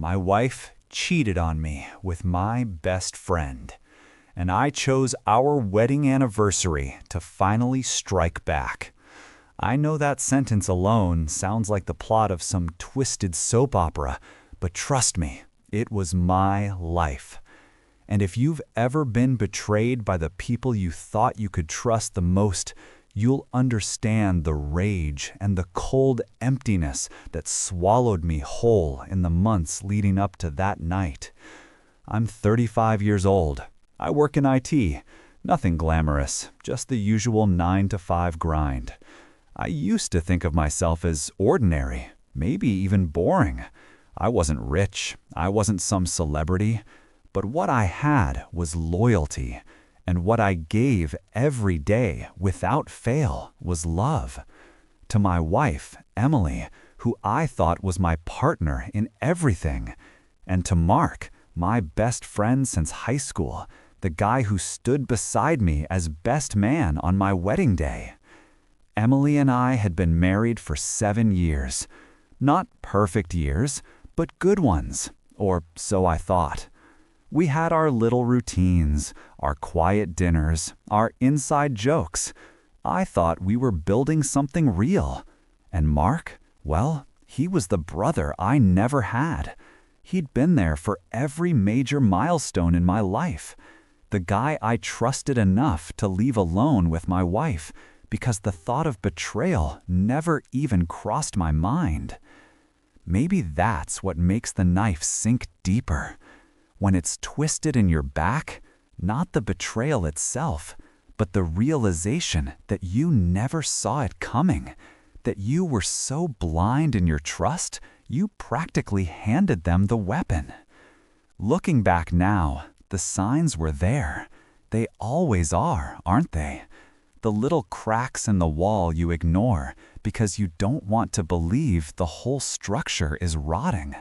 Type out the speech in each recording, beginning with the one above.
My wife cheated on me with my best friend, and I chose our wedding anniversary to finally strike back. I know that sentence alone sounds like the plot of some twisted soap opera, but trust me, it was my life. And if you've ever been betrayed by the people you thought you could trust the most, you'll understand the rage and the cold emptiness that swallowed me whole in the months leading up to that night. I'm 35 years old. I work in IT. Nothing glamorous, just the usual 9-to-5 grind. I used to think of myself as ordinary, maybe even boring. I wasn't rich. I wasn't some celebrity. But what I had was loyalty, and what I gave every day without fail was love. To my wife, Emily, who I thought was my partner in everything, and to Mark, my best friend since high school, the guy who stood beside me as best man on my wedding day. Emily and I had been married for 7 years. Not perfect years, but good ones, or so I thought. We had our little routines, our quiet dinners, our inside jokes. I thought we were building something real. And Mark, well, he was the brother I never had. He'd been there for every major milestone in my life. The guy I trusted enough to leave alone with my wife, because the thought of betrayal never even crossed my mind. Maybe that's what makes the knife sink deeper. When it's twisted in your back, not the betrayal itself, but the realization that you never saw it coming, that you were so blind in your trust, you practically handed them the weapon. Looking back now, the signs were there. They always are, aren't they? The little cracks in the wall you ignore because you don't want to believe the whole structure is rotting.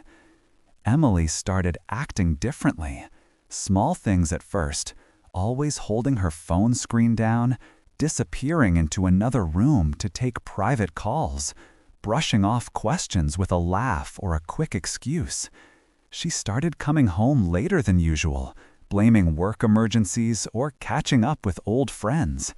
Emily started acting differently. Small things at first, always holding her phone screen down, disappearing into another room to take private calls, brushing off questions with a laugh or a quick excuse. She started coming home later than usual, blaming work emergencies or catching up with old friends.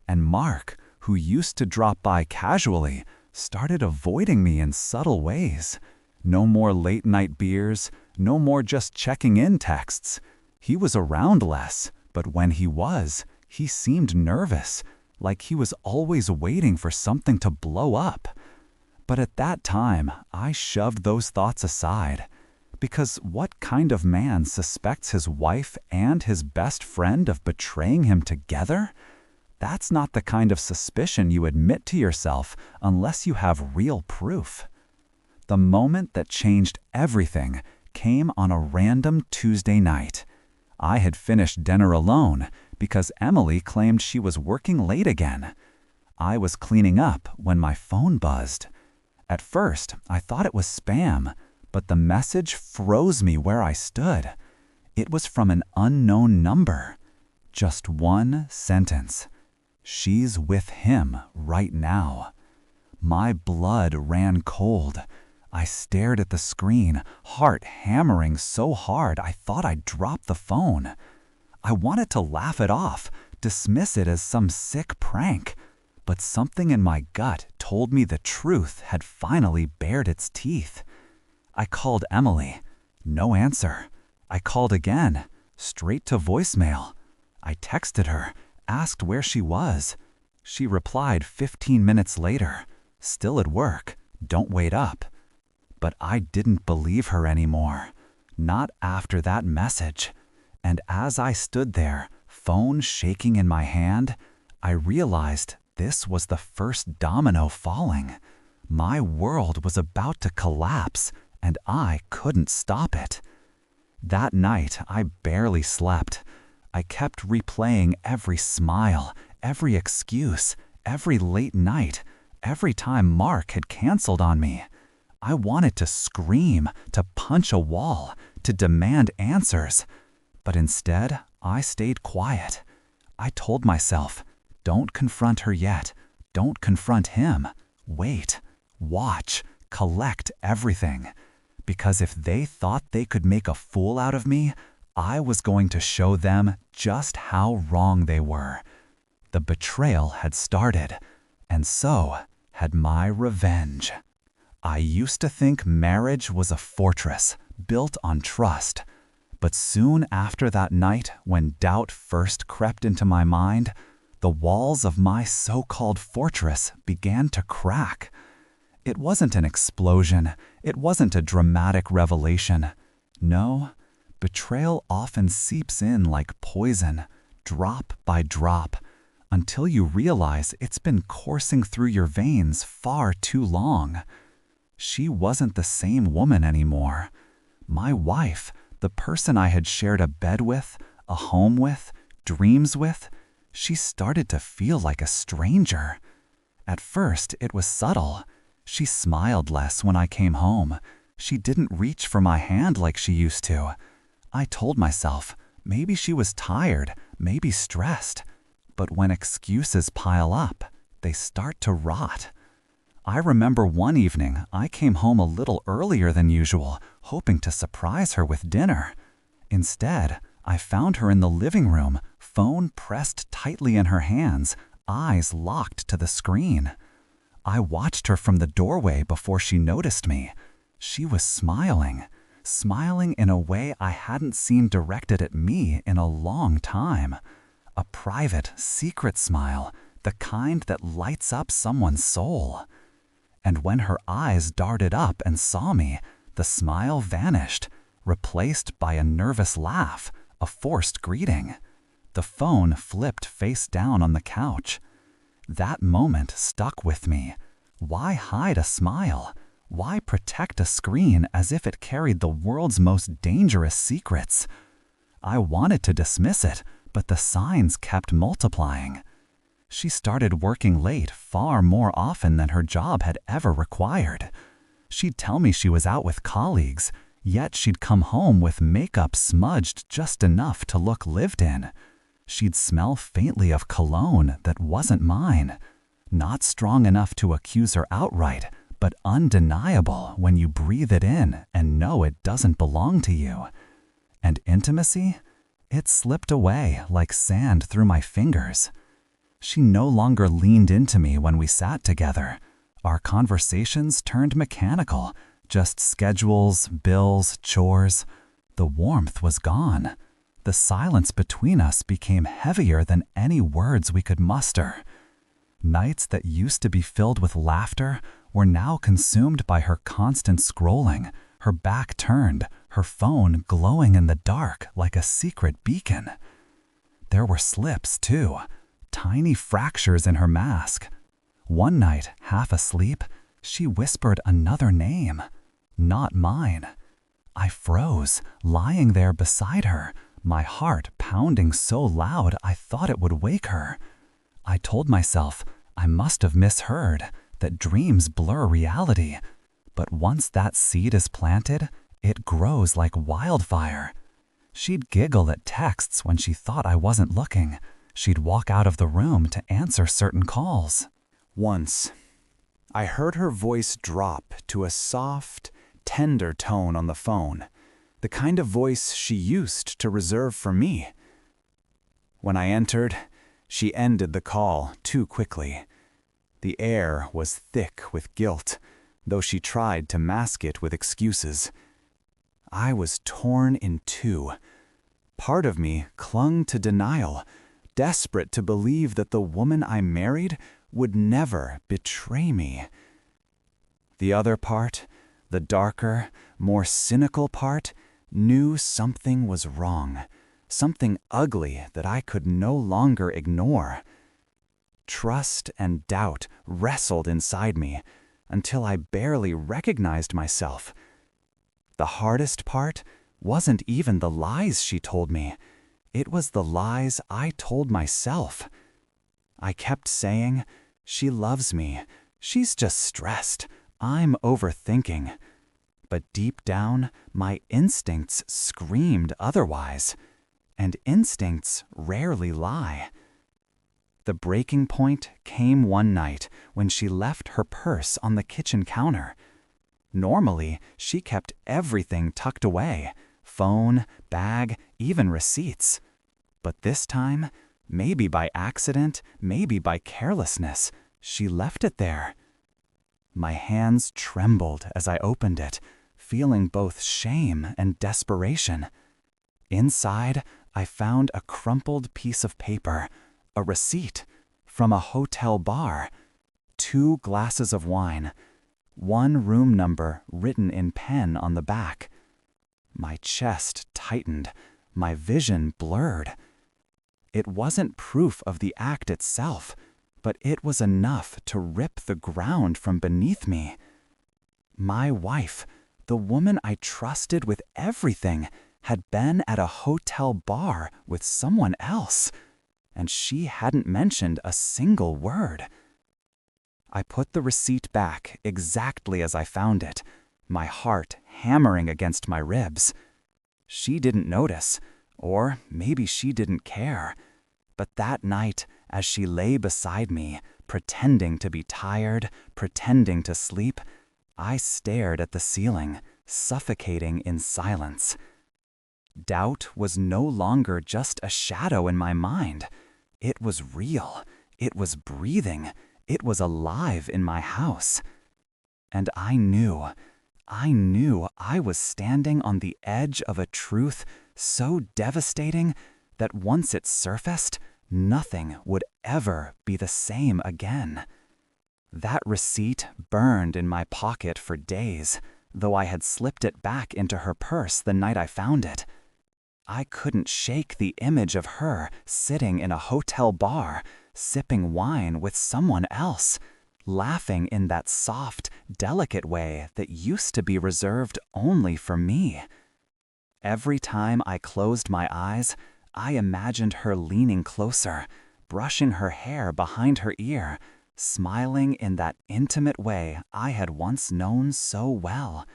And Mark, who used to drop by casually, started avoiding me in subtle ways. No more late-night beers, no more just checking in texts. He was around less, but when he was, he seemed nervous, like he was always waiting for something to blow up. But at that time, I shoved those thoughts aside. Because what kind of man suspects his wife and his best friend of betraying him together? That's not the kind of suspicion you admit to yourself unless you have real proof. The moment that changed everything came on a random Tuesday night. I had finished dinner alone because Emily claimed she was working late again. I was cleaning up when my phone buzzed. At first, I thought it was spam, but the message froze me where I stood. It was from an unknown number. Just one sentence. She's with him right now. My blood ran cold. I stared at the screen, heart hammering so hard I thought I'd drop the phone. I wanted to laugh it off, dismiss it as some sick prank, but something in my gut told me the truth had finally bared its teeth. I called Emily. No answer. I called again, straight to voicemail. I texted her, asked where she was. She replied 15 minutes later, still at work, don't wait up. But I didn't believe her anymore, not after that message. And as I stood there, phone shaking in my hand, I realized this was the first domino falling. My world was about to collapse, and I couldn't stop it. That night, I barely slept. I kept replaying every smile, every excuse, every late night, every time Mark had canceled on me. I wanted to scream, to punch a wall, to demand answers. But instead, I stayed quiet. I told myself, don't confront her yet. Don't confront him. Wait, watch, collect everything. because if they thought they could make a fool out of me, I was going to show them just how wrong they were. The betrayal had started, and so had my revenge. I used to think marriage was a fortress built on trust, but soon after that night when doubt first crept into my mind, the walls of my so-called fortress began to crack. It wasn't an explosion. It wasn't a dramatic revelation. No, betrayal often seeps in like poison, drop by drop, until you realize it's been coursing through your veins far too long. She wasn't the same woman anymore. My wife, the person I had shared a bed with, a home with, dreams with, she started to feel like a stranger. At first, it was subtle. She smiled less when I came home. She didn't reach for my hand like she used to. I told myself, maybe she was tired, maybe stressed. But when excuses pile up, they start to rot. I remember one evening I came home a little earlier than usual, hoping to surprise her with dinner. Instead, I found her in the living room, phone pressed tightly in her hands, eyes locked to the screen. I watched her from the doorway before she noticed me. She was smiling in a way I hadn't seen directed at me in a long time. A private, secret smile, the kind that lights up someone's soul. And when her eyes darted up and saw me, the smile vanished, replaced by a nervous laugh, a forced greeting. The phone flipped face down on the couch. That moment stuck with me. Why hide a smile? Why protect a screen as if it carried the world's most dangerous secrets? I wanted to dismiss it, but the signs kept multiplying. She started working late far more often than her job had ever required. She'd tell me she was out with colleagues, yet she'd come home with makeup smudged just enough to look lived in. She'd smell faintly of cologne that wasn't mine. Not strong enough to accuse her outright, but undeniable when you breathe it in and know it doesn't belong to you. And intimacy? It slipped away like sand through my fingers. She no longer leaned into me when we sat together. Our conversations turned mechanical, just schedules, bills, chores. The warmth was gone. The silence between us became heavier than any words we could muster. Nights that used to be filled with laughter were now consumed by her constant scrolling, her back turned, her phone glowing in the dark like a secret beacon. There were slips, too, tiny fractures in her mask. One night, half asleep, she whispered another name, not mine. I froze, lying there beside her, my heart pounding so loud I thought it would wake her. I told myself I must have misheard, that dreams blur reality. But once that seed is planted, it grows like wildfire. She'd giggle at texts when she thought I wasn't looking. She'd walk out of the room to answer certain calls. Once, I heard her voice drop to a soft, tender tone on the phone, the kind of voice she used to reserve for me. When I entered, she ended the call too quickly. The air was thick with guilt, though she tried to mask it with excuses. I was torn in two. Part of me clung to denial, desperate to believe that the woman I married would never betray me. The other part, the darker, more cynical part, knew something was wrong, something ugly that I could no longer ignore. Trust and doubt wrestled inside me until I barely recognized myself. The hardest part wasn't even the lies she told me. It was the lies I told myself. I kept saying, "She loves me. She's just stressed. I'm overthinking." But deep down, my instincts screamed otherwise. And instincts rarely lie. The breaking point came one night when she left her purse on the kitchen counter. Normally, she kept everything tucked away: phone, bag, even receipts. But this time, maybe by accident, maybe by carelessness, she left it there. My hands trembled as I opened it, feeling both shame and desperation. Inside, I found a crumpled piece of paper, a receipt from a hotel bar, 2 glasses of wine, 1 room number written in pen on the back. My chest tightened, my vision blurred. It wasn't proof of the act itself, but it was enough to rip the ground from beneath me. My wife, the woman I trusted with everything, had been at a hotel bar with someone else, and she hadn't mentioned a single word. I put the receipt back exactly as I found it, my heart hammering against my ribs. She didn't notice, or maybe she didn't care. But that night, as she lay beside me, pretending to be tired, pretending to sleep, I stared at the ceiling, suffocating in silence. Doubt was no longer just a shadow in my mind. It was real. It was breathing. It was alive in my house. And I knew I was standing on the edge of a truth so devastating that once it surfaced, nothing would ever be the same again. That receipt burned in my pocket for days, though I had slipped it back into her purse the night I found it. I couldn't shake the image of her sitting in a hotel bar, sipping wine with someone else, laughing in that soft, delicate way that used to be reserved only for me. Every time I closed my eyes, I imagined her leaning closer, brushing her hair behind her ear, smiling in that intimate way I had once known so well.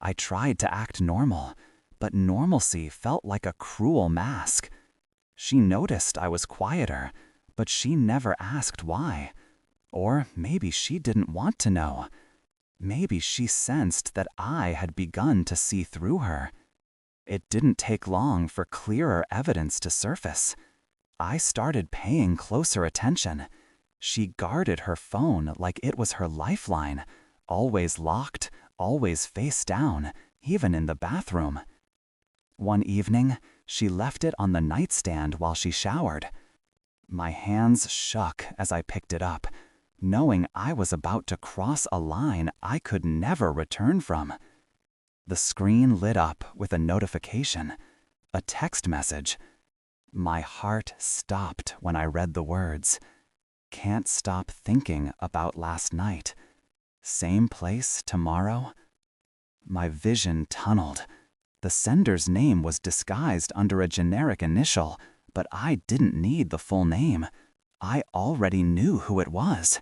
I tried to act normal, but normalcy felt like a cruel mask. She noticed I was quieter, but she never asked why. Or maybe she didn't want to know. Maybe she sensed that I had begun to see through her. It didn't take long for clearer evidence to surface. I started paying closer attention. She guarded her phone like it was her lifeline, always locked, always face down, even in the bathroom. One evening, she left it on the nightstand while she showered. My hands shook as I picked it up, knowing I was about to cross a line I could never return from. The screen lit up with a notification, a text message. My heart stopped when I read the words. Can't stop thinking about last night. Same place tomorrow? My vision tunneled. The sender's name was disguised under a generic initial, but I didn't need the full name. I already knew who it was.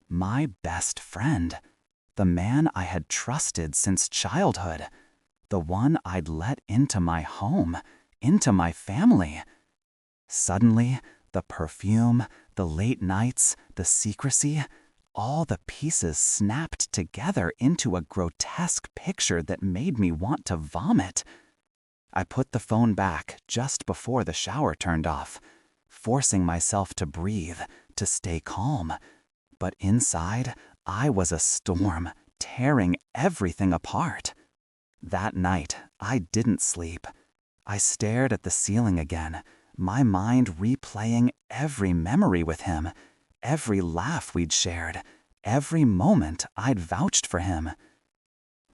My best friend. The man I had trusted since childhood. The one I'd let into my home, into my family. Suddenly, the perfume, the late nights, the secrecy, all the pieces snapped together into a grotesque picture that made me want to vomit. I put the phone back just before the shower turned off, forcing myself to breathe, to stay calm. But inside, I was a storm, tearing everything apart. That night, I didn't sleep. I stared at the ceiling again, my mind replaying every memory with him, every laugh we'd shared, every moment I'd vouched for him.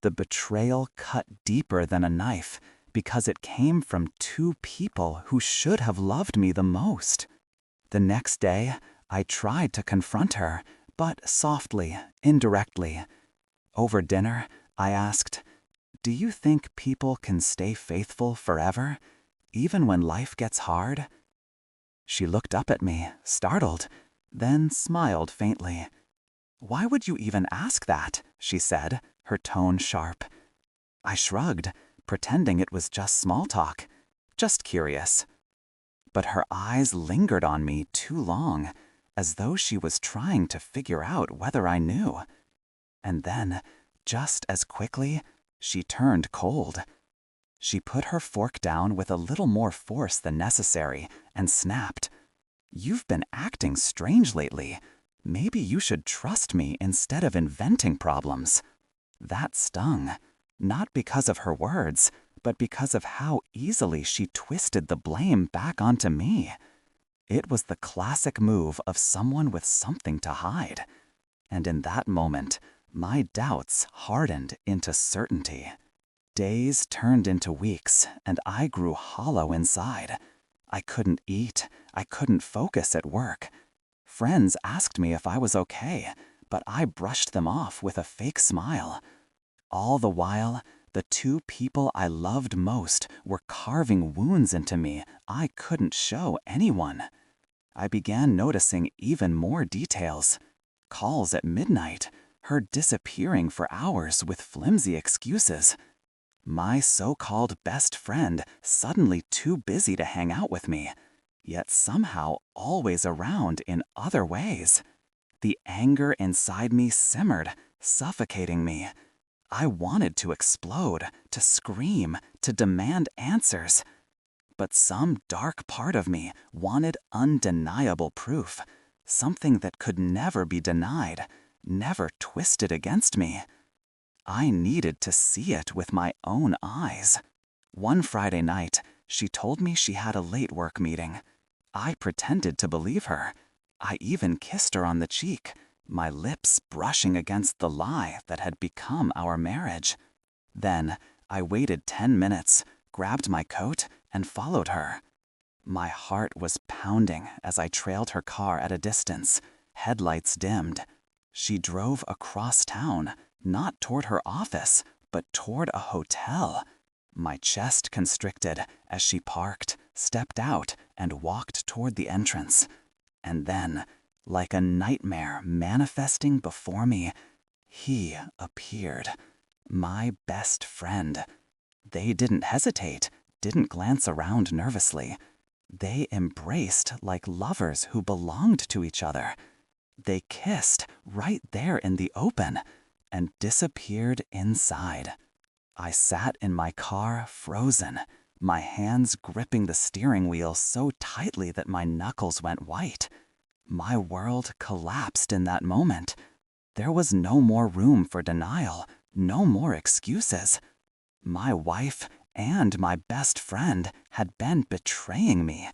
The betrayal cut deeper than a knife because it came from 2 people who should have loved me the most. The next day, I tried to confront her, but softly, indirectly. Over dinner, I asked, "Do you think people can stay faithful forever, even when life gets hard?" She looked up at me, startled, then smiled faintly. "Why would you even ask that?" she said, her tone sharp. I shrugged, pretending it was just small talk, just curious. But her eyes lingered on me too long, as though she was trying to figure out whether I knew. And then, just as quickly, she turned cold. She put her fork down with a little more force than necessary and snapped, "You've been acting strange lately. Maybe you should trust me instead of inventing problems." That stung, not because of her words, but because of how easily she twisted the blame back onto me. It was the classic move of someone with something to hide. And in that moment, my doubts hardened into certainty. Days turned into weeks, and I grew hollow inside. I couldn't eat. I couldn't focus at work. Friends asked me if I was okay, but I brushed them off with a fake smile. All the while, the two people I loved most were carving wounds into me I couldn't show anyone. I began noticing even more details. Calls at midnight, her disappearing for hours with flimsy excuses. My so-called best friend suddenly too busy to hang out with me, yet somehow always around in other ways. The anger inside me simmered, suffocating me. I wanted to explode, to scream, to demand answers. But some dark part of me wanted undeniable proof, something that could never be denied, never twisted against me. I needed to see it with my own eyes. One Friday night, she told me she had a late work meeting. I pretended to believe her. I even kissed her on the cheek, my lips brushing against the lie that had become our marriage. Then, I waited 10 minutes, grabbed my coat, and followed her. My heart was pounding as I trailed her car at a distance, headlights dimmed. She drove across town, not toward her office, but toward a hotel. My chest constricted as she parked, stepped out, and walked toward the entrance. And then, like a nightmare manifesting before me, he appeared. My best friend. They didn't hesitate, didn't glance around nervously. They embraced like lovers who belonged to each other. They kissed right there in the open and disappeared inside. I sat in my car frozen, my hands gripping the steering wheel so tightly that my knuckles went white. My world collapsed in that moment. There was no more room for denial, no more excuses. My wife and my best friend had been betraying me,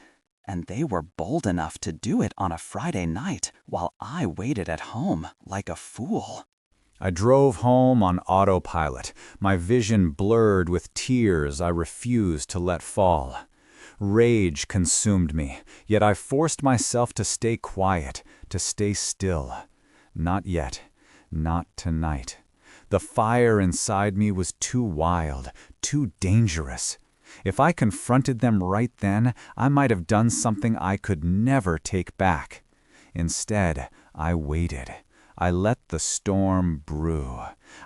and they were bold enough to do it on a Friday night while I waited at home like a fool. I drove home on autopilot, my vision blurred with tears I refused to let fall. Rage consumed me, yet I forced myself to stay quiet, to stay still. Not yet, not tonight. The fire inside me was too wild, too dangerous. If I confronted them right then, I might have done something I could never take back. Instead, I waited. I let the storm brew.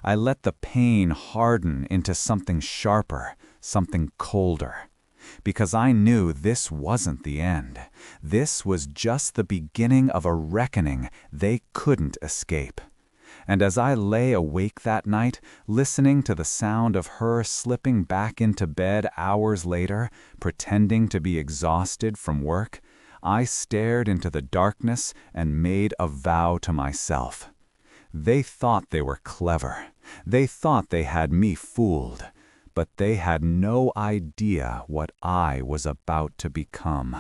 I let the pain harden into something sharper, something colder. Because I knew this wasn't the end. This was just the beginning of a reckoning they couldn't escape. And as I lay awake that night, listening to the sound of her slipping back into bed hours later, pretending to be exhausted from work, I stared into the darkness and made a vow to myself. They thought they were clever. They thought they had me fooled. But they had no idea what I was about to become.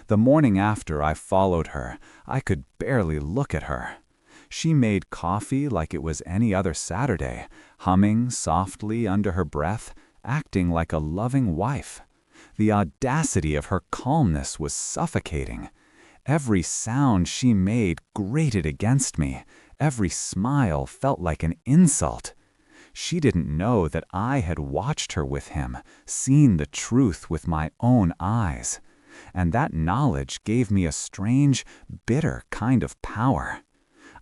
The morning after I followed her, I could barely look at her. She made coffee like it was any other Saturday, humming softly under her breath, acting like a loving wife. The audacity of her calmness was suffocating. Every sound she made grated against me. Every smile felt like an insult. She didn't know that I had watched her with him, seen the truth with my own eyes. And that knowledge gave me a strange, bitter kind of power.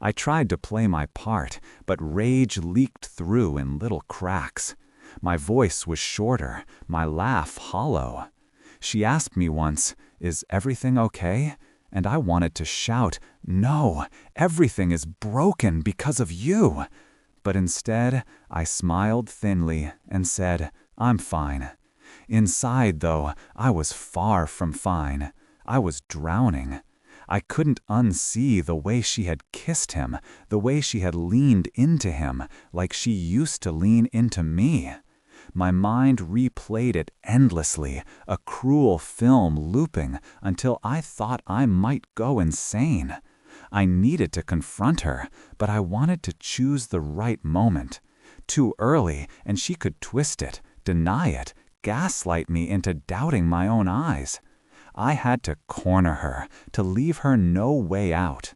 I tried to play my part, but rage leaked through in little cracks. My voice was shorter, my laugh hollow. She asked me once, "Is everything okay?" And I wanted to shout, "No, everything is broken because of you." But instead, I smiled thinly and said, "I'm fine." Inside, though, I was far from fine. I was drowning. I couldn't unsee the way she had kissed him, the way she had leaned into him, like she used to lean into me. My mind replayed it endlessly, a cruel film looping until I thought I might go insane. I needed to confront her, but I wanted to choose the right moment. Too early, and she could twist it, deny it, gaslight me into doubting my own eyes. I had to corner her, to leave her no way out.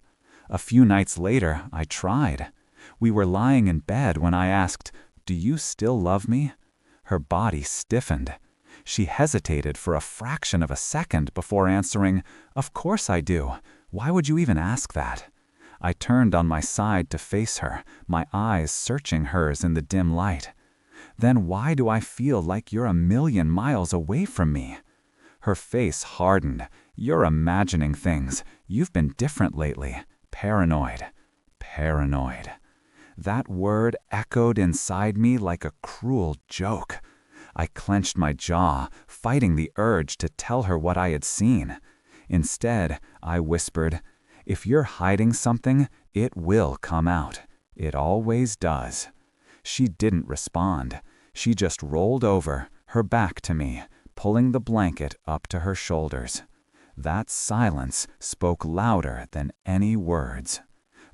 A few nights later, I tried. We were lying in bed when I asked, "Do you still love me?" Her body stiffened. She hesitated for a fraction of a second before answering, "Of course I do. Why would you even ask that?" I turned on my side to face her, my eyes searching hers in the dim light. "Then why do I feel like you're a million miles away from me?" Her face hardened. "You're imagining things. You've been different lately. Paranoid. Paranoid." That word echoed inside me like a cruel joke. I clenched my jaw, fighting the urge to tell her what I had seen. Instead, I whispered, "If you're hiding something, it will come out. It always does." She didn't respond. She just rolled over, her back to me, pulling the blanket up to her shoulders. That silence spoke louder than any words.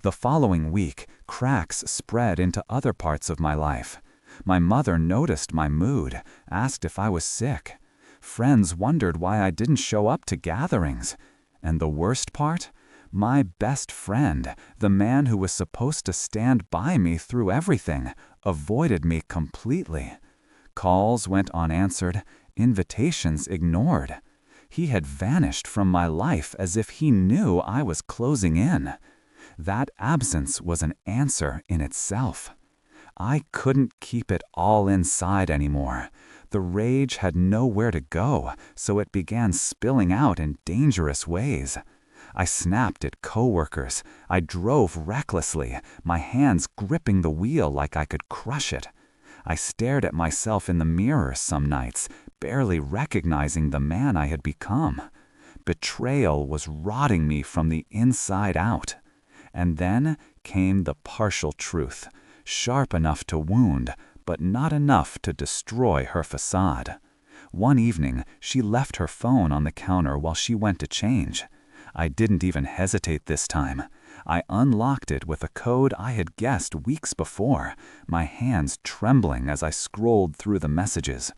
The following week, cracks spread into other parts of my life. My mother noticed my mood, asked if I was sick. Friends wondered why I didn't show up to gatherings. And the worst part? My best friend, the man who was supposed to stand by me through everything, avoided me completely. Calls went unanswered, invitations ignored. He had vanished from my life as if he knew I was closing in. That absence was an answer in itself. I couldn't keep it all inside anymore. The rage had nowhere to go, so it began spilling out in dangerous ways. I snapped at coworkers. I drove recklessly, my hands gripping the wheel like I could crush it. I stared at myself in the mirror some nights, barely recognizing the man I had become. Betrayal was rotting me from the inside out. And then came the partial truth, sharp enough to wound, but not enough to destroy her facade. One evening, she left her phone on the counter while she went to change. I didn't even hesitate this time. I unlocked it with a code I had guessed weeks before, my hands trembling as I scrolled through the messages.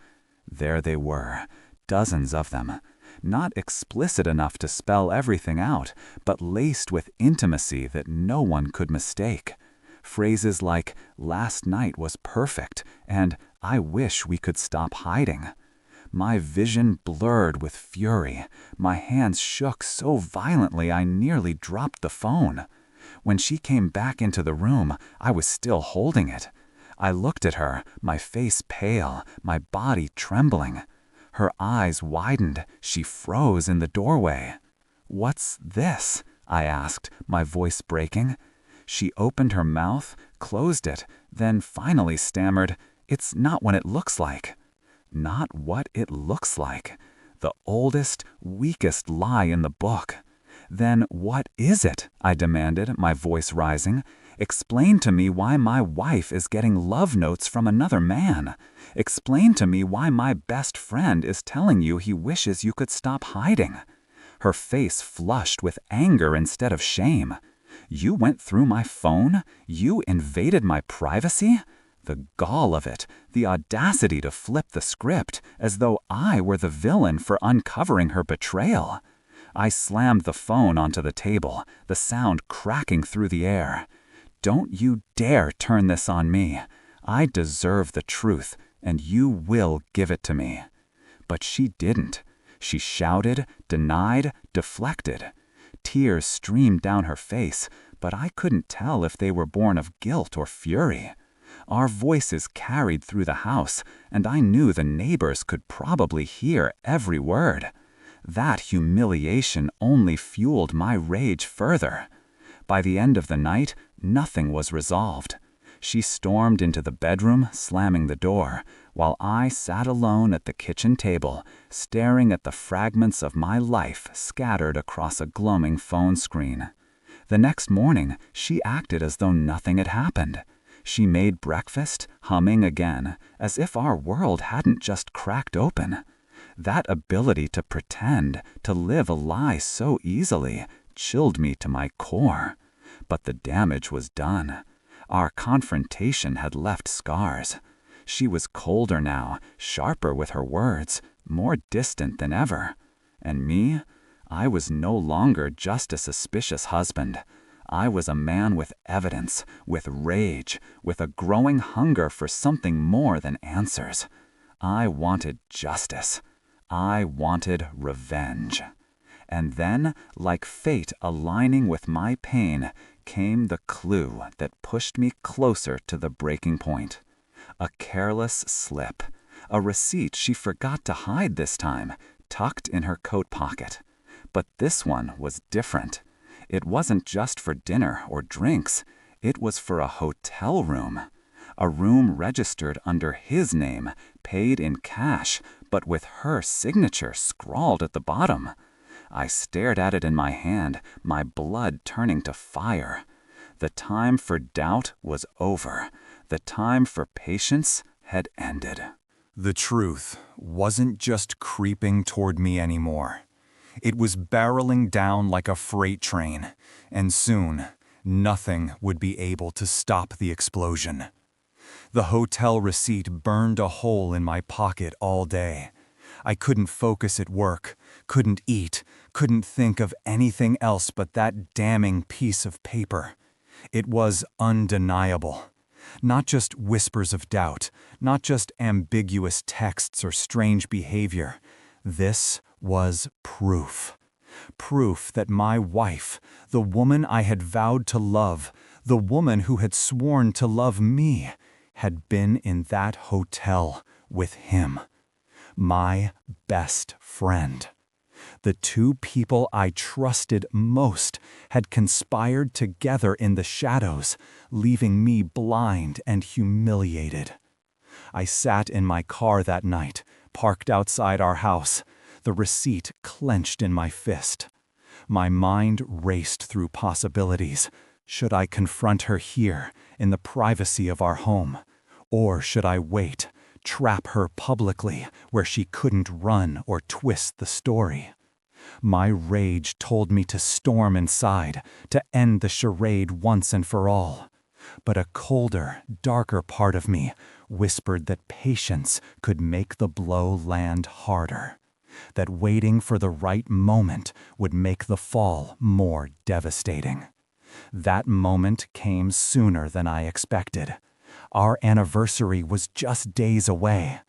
There they were, dozens of them. Not explicit enough to spell everything out, but laced with intimacy that no one could mistake. Phrases like, "Last night was perfect," and "I wish we could stop hiding." My vision blurred with fury. My hands shook so violently I nearly dropped the phone. When she came back into the room, I was still holding it. I looked at her, my face pale, my body trembling. Her eyes widened. She froze in the doorway. "What's this?" I asked, my voice breaking. She opened her mouth, closed it, then finally stammered, "It's not what it looks like." Not what it looks like. The oldest, weakest lie in the book. "Then what is it?" I demanded, my voice rising. "Explain to me why my wife is getting love notes from another man. Explain to me why my best friend is telling you he wishes you could stop hiding." Her face flushed with anger instead of shame. "You went through my phone? You invaded my privacy?" The gall of it, the audacity to flip the script, as though I were the villain for uncovering her betrayal. I slammed the phone onto the table, the sound cracking through the air. "Don't you dare turn this on me. I deserve the truth, and you will give it to me." But she didn't. She shouted, denied, deflected. Tears streamed down her face, but I couldn't tell if they were born of guilt or fury. Our voices carried through the house, and I knew the neighbors could probably hear every word. That humiliation only fueled my rage further. By the end of the night, nothing was resolved. She stormed into the bedroom, slamming the door, while I sat alone at the kitchen table, staring at the fragments of my life scattered across a gloaming phone screen. The next morning, she acted as though nothing had happened. She made breakfast, humming again, as if our world hadn't just cracked open. That ability to pretend, to live a lie so easily, chilled me to my core. But the damage was done. Our confrontation had left scars. She was colder now, sharper with her words, more distant than ever. And me? I was no longer just a suspicious husband. I was a man with evidence, with rage, with a growing hunger for something more than answers. I wanted justice. I wanted revenge. And then, like fate aligning with my pain, came the clue that pushed me closer to the breaking point. A careless slip. A receipt she forgot to hide this time, tucked in her coat pocket. But this one was different. It wasn't just for dinner or drinks. It was for a hotel room. A room registered under his name, paid in cash, but with her signature scrawled at the bottom. I stared at it in my hand, my blood turning to fire. The time for doubt was over. The time for patience had ended. The truth wasn't just creeping toward me anymore. It was barreling down like a freight train, and soon, nothing would be able to stop the explosion. The hotel receipt burned a hole in my pocket all day. I couldn't focus at work, couldn't eat, couldn't think of anything else but that damning piece of paper. It was undeniable. Not just whispers of doubt, not just ambiguous texts or strange behavior. This was proof. Proof that my wife, the woman I had vowed to love, the woman who had sworn to love me, had been in that hotel with him. My best friend. The two people I trusted most had conspired together in the shadows, leaving me blind and humiliated. I sat in my car that night, parked outside our house, the receipt clenched in my fist. My mind raced through possibilities. Should I confront her here, in the privacy of our home? Or should I wait, trap her publicly, where she couldn't run or twist the story? My rage told me to storm inside, to end the charade once and for all. But a colder, darker part of me whispered that patience could make the blow land harder, that waiting for the right moment would make the fall more devastating. That moment came sooner than I expected. Our anniversary was just days away.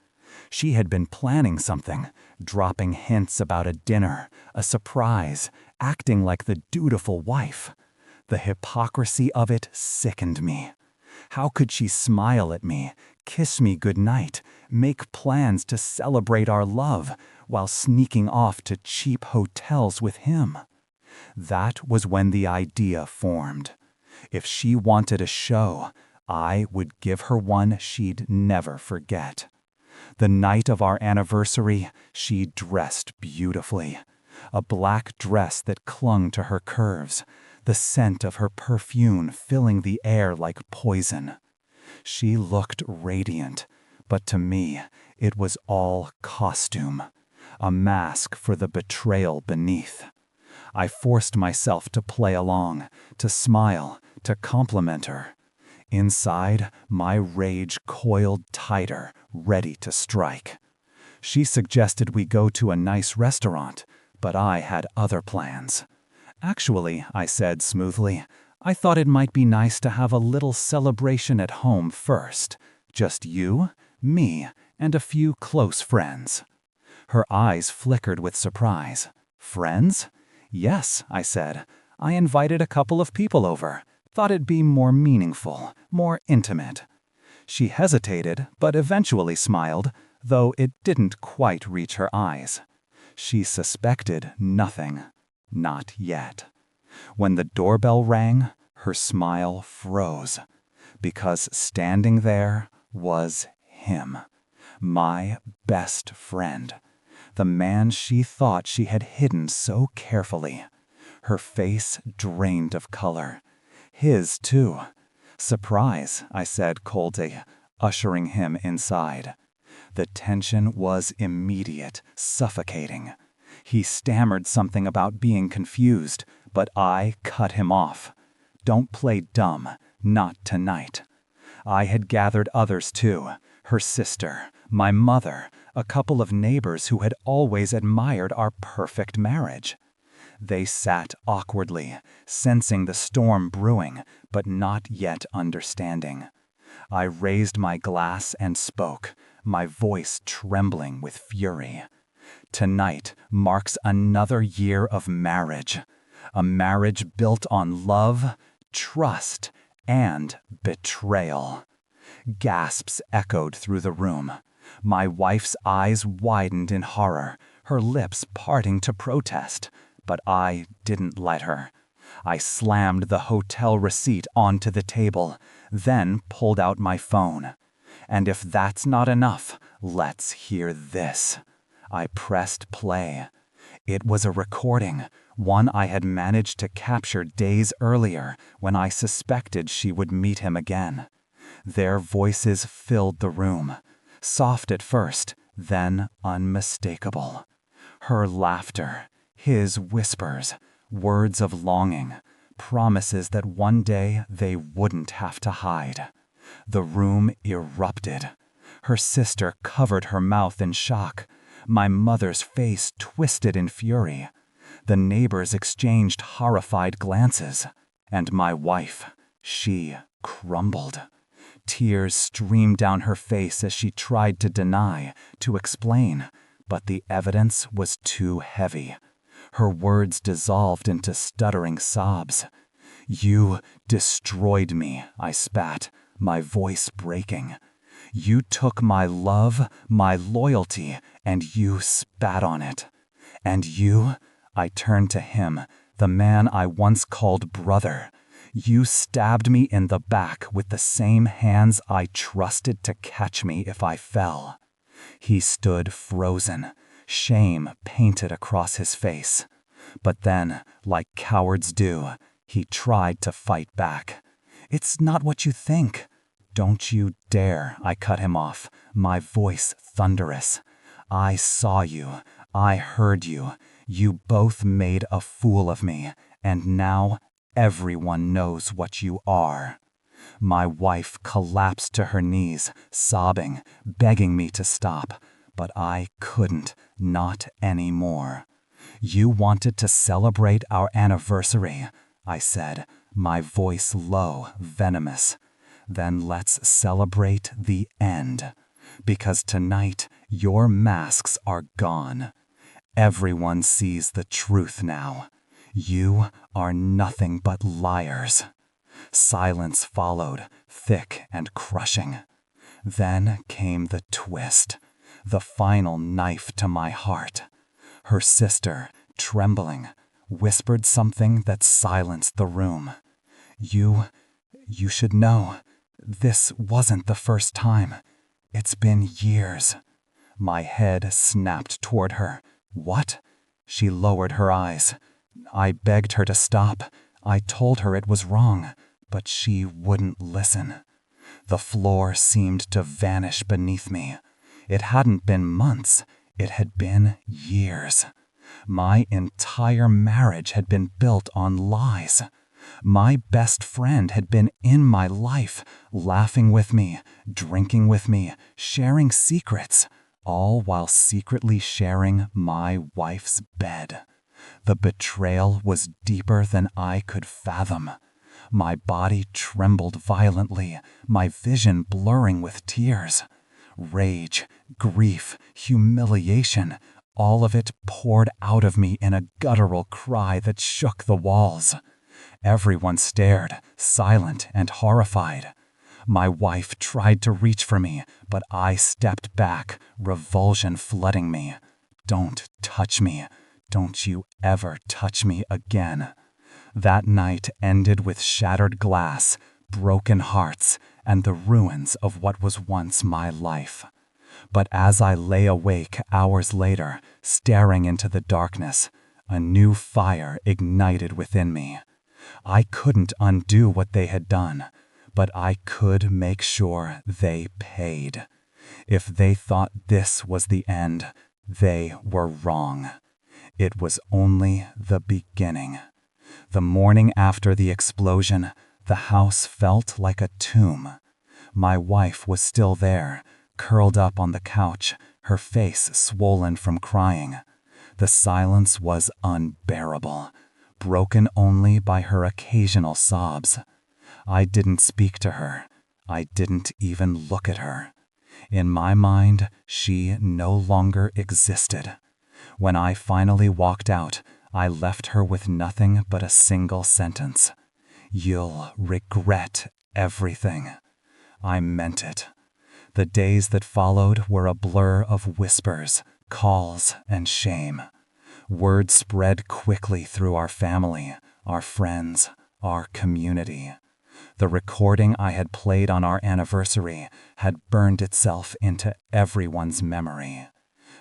She had been planning something, dropping hints about a dinner, a surprise, acting like the dutiful wife. The hypocrisy of it sickened me. How could she smile at me, kiss me goodnight, make plans to celebrate our love, while sneaking off to cheap hotels with him? That was when the idea formed. If she wanted a show, I would give her one she'd never forget. The night of our anniversary, she dressed beautifully. A black dress that clung to her curves, the scent of her perfume filling the air like poison. She looked radiant, but to me, it was all costume, a mask for the betrayal beneath. I forced myself to play along, to smile, to compliment her. Inside, my rage coiled tighter, ready to strike. She suggested we go to a nice restaurant, but I had other plans. Actually, I said smoothly, I thought it might be nice to have a little celebration at home first. Just you, me, and a few close friends. Her eyes flickered with surprise. Friends? Yes, I said. I invited a couple of people over. Thought it'd be more meaningful, more intimate. She hesitated, but eventually smiled, though it didn't quite reach her eyes. She suspected nothing. Not yet. When the doorbell rang, her smile froze. because standing there was him, my best friend, the man she thought she had hidden so carefully. Her face drained of color. His, too. "Surprise," I said coldly, ushering him inside. The tension was immediate, suffocating. He stammered something about being confused, but I cut him off. "Don't play dumb. Not tonight." I had gathered others too. Her sister, my mother, a couple of neighbors who had always admired our perfect marriage. They sat awkwardly, sensing the storm brewing, but not yet understanding. I raised my glass and spoke, my voice trembling with fury. "Tonight marks another year of marriage. A marriage built on love, trust, and betrayal." Gasps echoed through the room. My wife's eyes widened in horror, her lips parting to protest, but I didn't let her. I slammed the hotel receipt onto the table, then pulled out my phone. "And if that's not enough, let's hear this." I pressed play. It was a recording, one I had managed to capture days earlier when I suspected she would meet him again. Their voices filled the room, soft at first, then unmistakable. Her laughter, his whispers, words of longing, promises that one day they wouldn't have to hide. The room erupted. Her sister covered her mouth in shock. My mother's face twisted in fury. The neighbors exchanged horrified glances. And my wife, she crumbled. Tears streamed down her face as she tried to deny, to explain, but the evidence was too heavy. Her words dissolved into stuttering sobs. "You destroyed me," I spat, my voice breaking. "You took my love, my loyalty, and you spat on it. And you," I turned to him, the man I once called brother, "you stabbed me in the back with the same hands I trusted to catch me if I fell." He stood frozen, shame painted across his face. But then, like cowards do, he tried to fight back. "It's not what you think." "Don't you dare," I cut him off, my voice thunderous. "I saw you. I heard you. You both made a fool of me, and now everyone knows what you are." My wife collapsed to her knees, sobbing, begging me to stop, but I couldn't, not anymore. "You wanted to celebrate our anniversary," I said, my voice low, venomous. "Then let's celebrate the end. Because tonight, your masks are gone. Everyone sees the truth now. You are nothing but liars." Silence followed, thick and crushing. Then came the twist, the final knife to my heart. Her sister, trembling, whispered something that silenced the room. You should know. This wasn't the first time. It's been years." My head snapped toward her. "What?" She lowered her eyes. I begged her to stop. I told her it was wrong, but she wouldn't listen. The floor seemed to vanish beneath me. It hadn't been months. It had been years. My entire marriage had been built on lies. My best friend had been in my life, laughing with me, drinking with me, sharing secrets, all while secretly sharing my wife's bed. The betrayal was deeper than I could fathom. My body trembled violently, my vision blurring with tears. Rage, grief, humiliation, all of it poured out of me in a guttural cry that shook the walls. Everyone stared, silent and horrified. My wife tried to reach for me, but I stepped back, revulsion flooding me. "Don't touch me. Don't you ever touch me again." That night ended with shattered glass, broken hearts, and the ruins of what was once my life. But as I lay awake hours later, staring into the darkness, a new fire ignited within me. I couldn't undo what they had done, but I could make sure they paid. If they thought this was the end, they were wrong. It was only the beginning. The morning after the explosion, the house felt like a tomb. My wife was still there, curled up on the couch, her face swollen from crying. The silence was unbearable, broken only by her occasional sobs. I didn't speak to her. I didn't even look at her. In my mind, she no longer existed. When I finally walked out, I left her with nothing but a single sentence. "You'll regret everything." I meant it. The days that followed were a blur of whispers, calls, and shame. Word spread quickly through our family, our friends, our community. The recording I had played on our anniversary had burned itself into everyone's memory.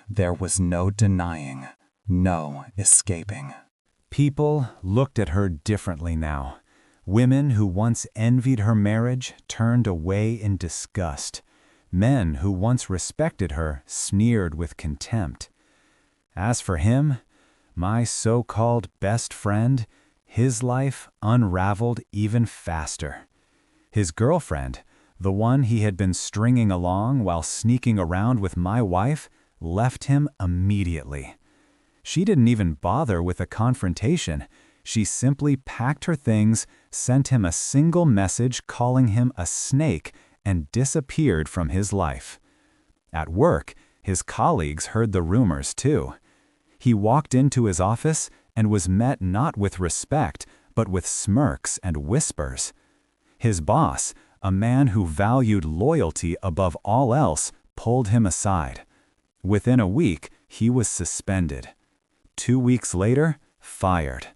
There was no denying, no escaping. People looked at her differently now. Women who once envied her marriage turned away in disgust. Men who once respected her sneered with contempt. As for him, my so-called best friend, his life unraveled even faster. His girlfriend, the one he had been stringing along while sneaking around with my wife, left him immediately. She didn't even bother with a confrontation. She simply packed her things, sent him a single message calling him a snake, and disappeared from his life. At work, his colleagues heard the rumors too. He walked into his office and was met not with respect, but with smirks and whispers. His boss, a man who valued loyalty above all else, pulled him aside. Within a week, he was suspended. 2 weeks later, fired.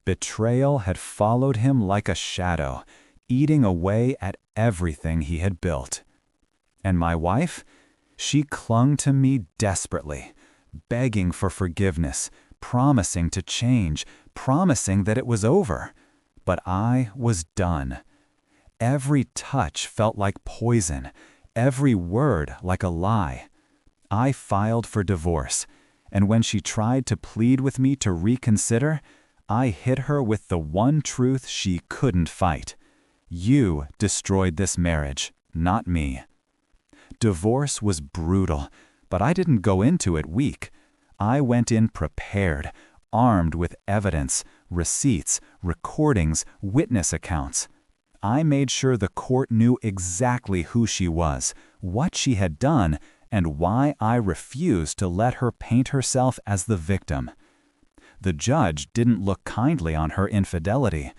Betrayal had followed him like a shadow, eating away at everything he had built. And my wife? She clung to me desperately, begging for forgiveness, promising to change, promising that it was over. But I was done. Every touch felt like poison, every word like a lie. I filed for divorce, and when she tried to plead with me to reconsider, I hit her with the one truth she couldn't fight. You destroyed this marriage, not me. Divorce was brutal, but I didn't go into it weak. I went in prepared, armed with evidence, receipts, recordings, witness accounts. I made sure the court knew exactly who she was, what she had done, and why I refused to let her paint herself as the victim. The judge didn't look kindly on her infidelity.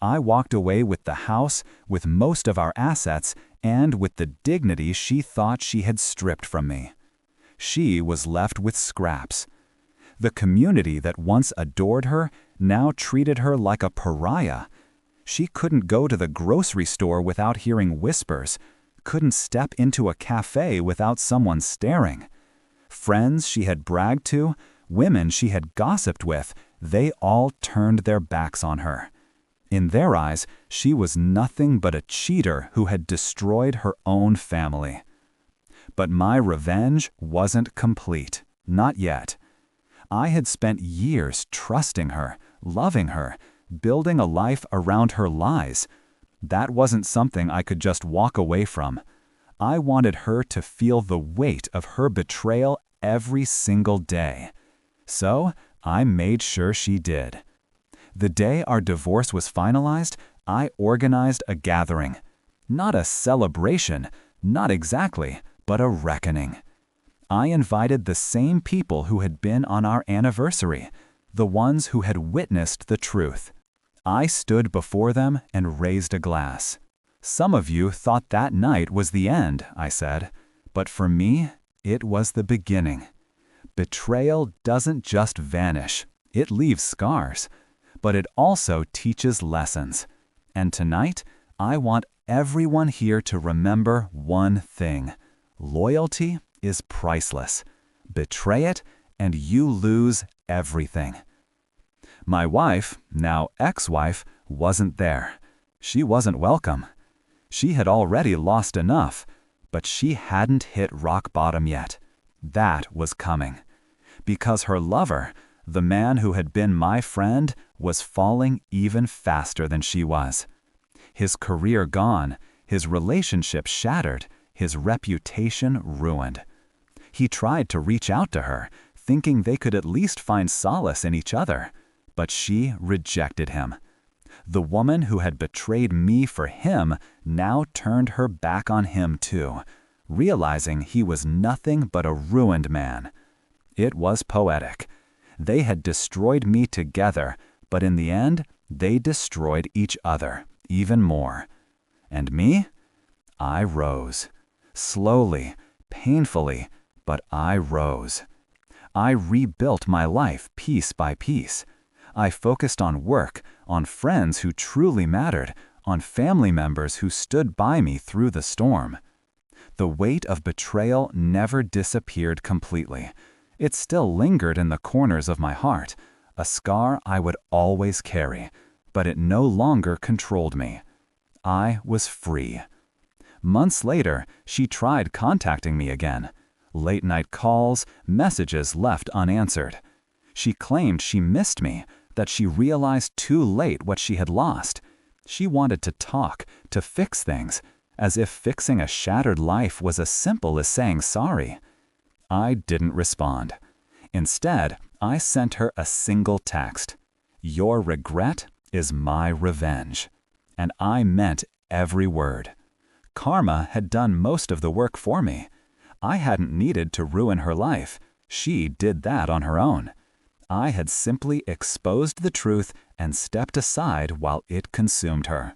I walked away with the house, with most of our assets, and with the dignity she thought she had stripped from me. She was left with scraps. The community that once adored her now treated her like a pariah. She couldn't go to the grocery store without hearing whispers, couldn't step into a cafe without someone staring. Friends she had bragged to, women she had gossiped with, they all turned their backs on her. In their eyes, she was nothing but a cheater who had destroyed her own family. But my revenge wasn't complete, not yet. I had spent years trusting her, loving her, building a life around her lies. That wasn't something I could just walk away from. I wanted her to feel the weight of her betrayal every single day. So I made sure she did. The day our divorce was finalized, I organized a gathering. Not a celebration, not exactly, but a reckoning. I invited the same people who had been on our anniversary, the ones who had witnessed the truth. I stood before them and raised a glass. Some of you thought that night was the end, I said, but for me, it was the beginning. Betrayal doesn't just vanish, it leaves scars, but it also teaches lessons. And tonight, I want everyone here to remember one thing. Loyalty is priceless. Betray it, and you lose everything. My wife, now ex-wife, wasn't there. She wasn't welcome. She had already lost enough, but she hadn't hit rock bottom yet. That was coming. Because her lover, the man who had been my friend, was falling even faster than she was. His career gone, his relationship shattered, his reputation ruined. He tried to reach out to her, thinking they could at least find solace in each other, but she rejected him. The woman who had betrayed me for him now turned her back on him too, realizing he was nothing but a ruined man. It was poetic. They had destroyed me together, but in the end, they destroyed each other even more. And me? I rose. Slowly, painfully, but I rose. I rebuilt my life piece by piece. I focused on work, on friends who truly mattered, on family members who stood by me through the storm. The weight of betrayal never disappeared completely. It still lingered in the corners of my heart, a scar I would always carry, but it no longer controlled me. I was free. Months later, she tried contacting me again. Late-night calls, messages left unanswered. She claimed she missed me, that she realized too late what she had lost. She wanted to talk, to fix things, as if fixing a shattered life was as simple as saying sorry. I didn't respond. Instead, I sent her a single text. "Your regret is my revenge." And I meant every word. Karma had done most of the work for me. I hadn't needed to ruin her life. She did that on her own. I had simply exposed the truth and stepped aside while it consumed her.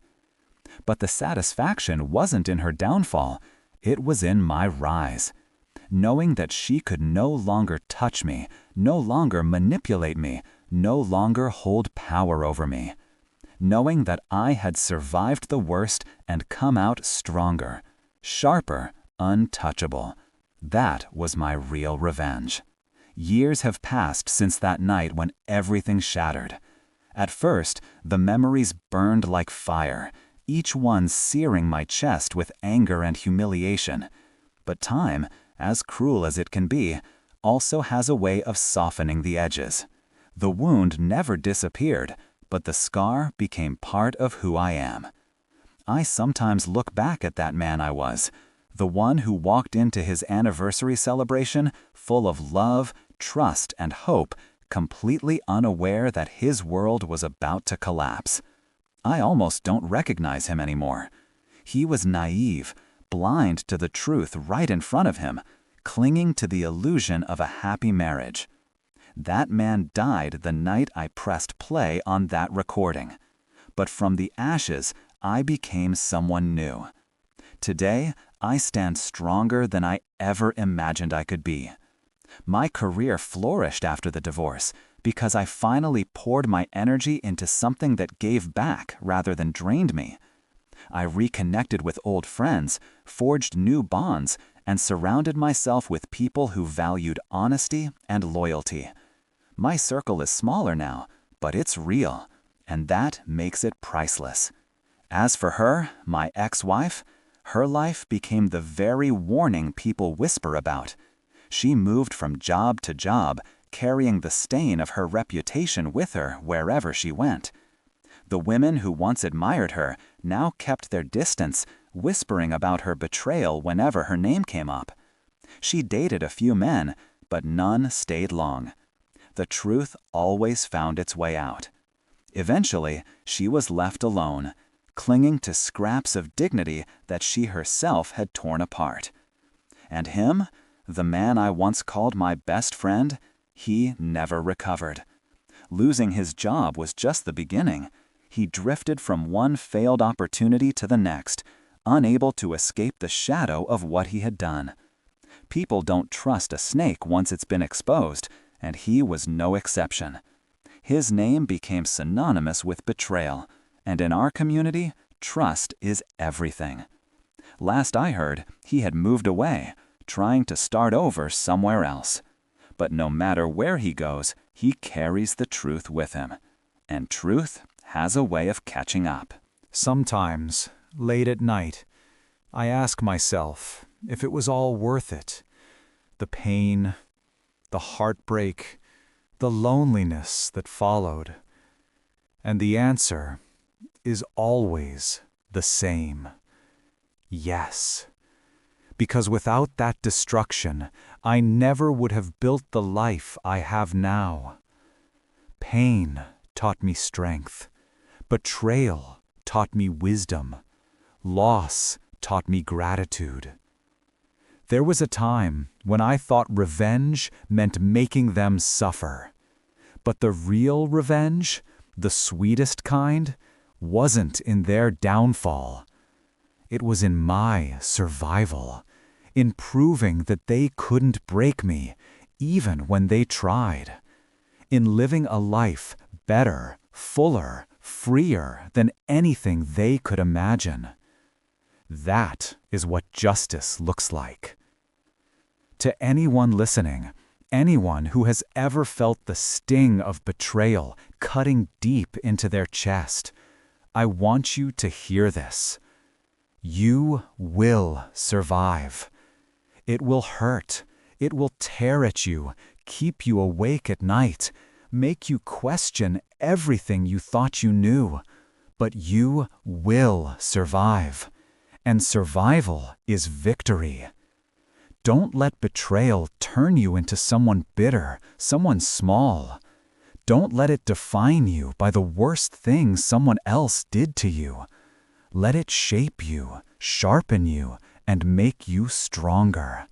But the satisfaction wasn't in her downfall. It was in my rise. Knowing that she could no longer touch me, no longer manipulate me, no longer hold power over me. Knowing that I had survived the worst and come out stronger, sharper, untouchable. That was my real revenge. Years have passed since that night when everything shattered. At first, the memories burned like fire, each one searing my chest with anger and humiliation. But time, as cruel as it can be, also has a way of softening the edges. The wound never disappeared, but the scar became part of who I am. I sometimes look back at that man I was, the one who walked into his anniversary celebration full of love, trust, and hope, completely unaware that his world was about to collapse. I almost don't recognize him anymore. He was naive, blind to the truth right in front of him, clinging to the illusion of a happy marriage. That man died the night I pressed play on that recording. But from the ashes, I became someone new. Today, I stand stronger than I ever imagined I could be. My career flourished after the divorce because I finally poured my energy into something that gave back rather than drained me. I reconnected with old friends, forged new bonds, and surrounded myself with people who valued honesty and loyalty. My circle is smaller now, but it's real, and that makes it priceless. As for her, my ex-wife, her life became the very warning people whisper about. She moved from job to job, carrying the stain of her reputation with her wherever she went. The women who once admired her now kept their distance, whispering about her betrayal whenever her name came up. She dated a few men, but none stayed long. The truth always found its way out. Eventually, she was left alone, clinging to scraps of dignity that she herself had torn apart. And him, the man I once called my best friend, he never recovered. Losing his job was just the beginning. He drifted from one failed opportunity to the next, unable to escape the shadow of what he had done. People don't trust a snake once it's been exposed, and he was no exception. His name became synonymous with betrayal, and in our community, trust is everything. Last I heard, he had moved away, trying to start over somewhere else. But no matter where he goes, he carries the truth with him. And truth has a way of catching up. Sometimes, late at night, I ask myself if it was all worth it. The pain, the heartbreak, the loneliness that followed. And the answer is always the same. Yes. Because without that destruction, I never would have built the life I have now. Pain taught me strength. Betrayal taught me wisdom. Loss taught me gratitude. There was a time when I thought revenge meant making them suffer. But the real revenge, the sweetest kind, wasn't in their downfall. It was in my survival, in proving that they couldn't break me, even when they tried, in living a life better, fuller, freer than anything they could imagine. That is what justice looks like. To anyone listening, anyone who has ever felt the sting of betrayal cutting deep into their chest, I want you to hear this. You will survive. It will hurt. It will tear at you, keep you awake at night, make you question everything you thought you knew. But you will survive. And survival is victory. Don't let betrayal turn you into someone bitter, someone small. Don't let it define you by the worst thing someone else did to you. Let it shape you, sharpen you, and make you stronger.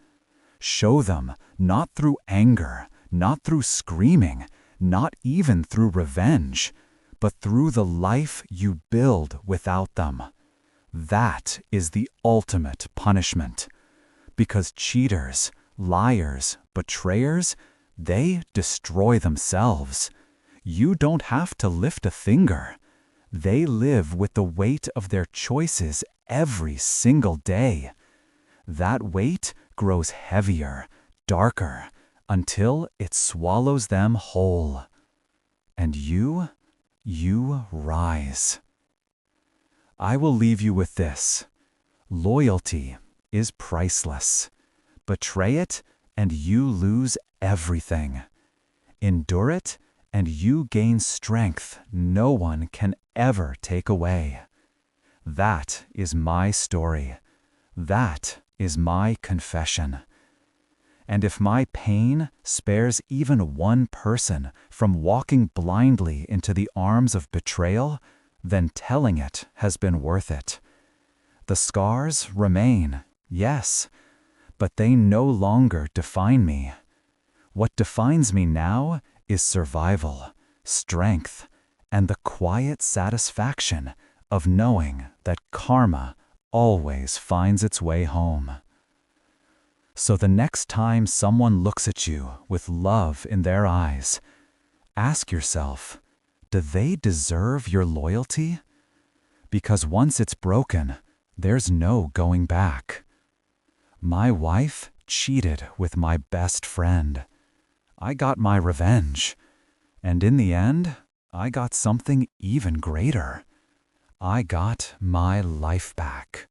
Show them, not through anger, not through screaming, not even through revenge, but through the life you build without them. That is the ultimate punishment. Because cheaters, liars, betrayers, they destroy themselves. You don't have to lift a finger. They live with the weight of their choices every single day. That weight grows heavier, darker, until it swallows them whole. And you rise. I will leave you with this. Loyalty is priceless. Betray it, and you lose everything. Endure it, and you gain strength no one can ever take away. That is my story. That is my confession. And if my pain spares even one person from walking blindly into the arms of betrayal, then telling it has been worth it. The scars remain, yes, but they no longer define me. What defines me now is survival, strength, and the quiet satisfaction of knowing that karma always finds its way home. So the next time someone looks at you with love in their eyes, ask yourself, do they deserve your loyalty? Because once it's broken, there's no going back. My wife cheated with my best friend. I got my revenge. And in the end, I got something even greater. I got my life back.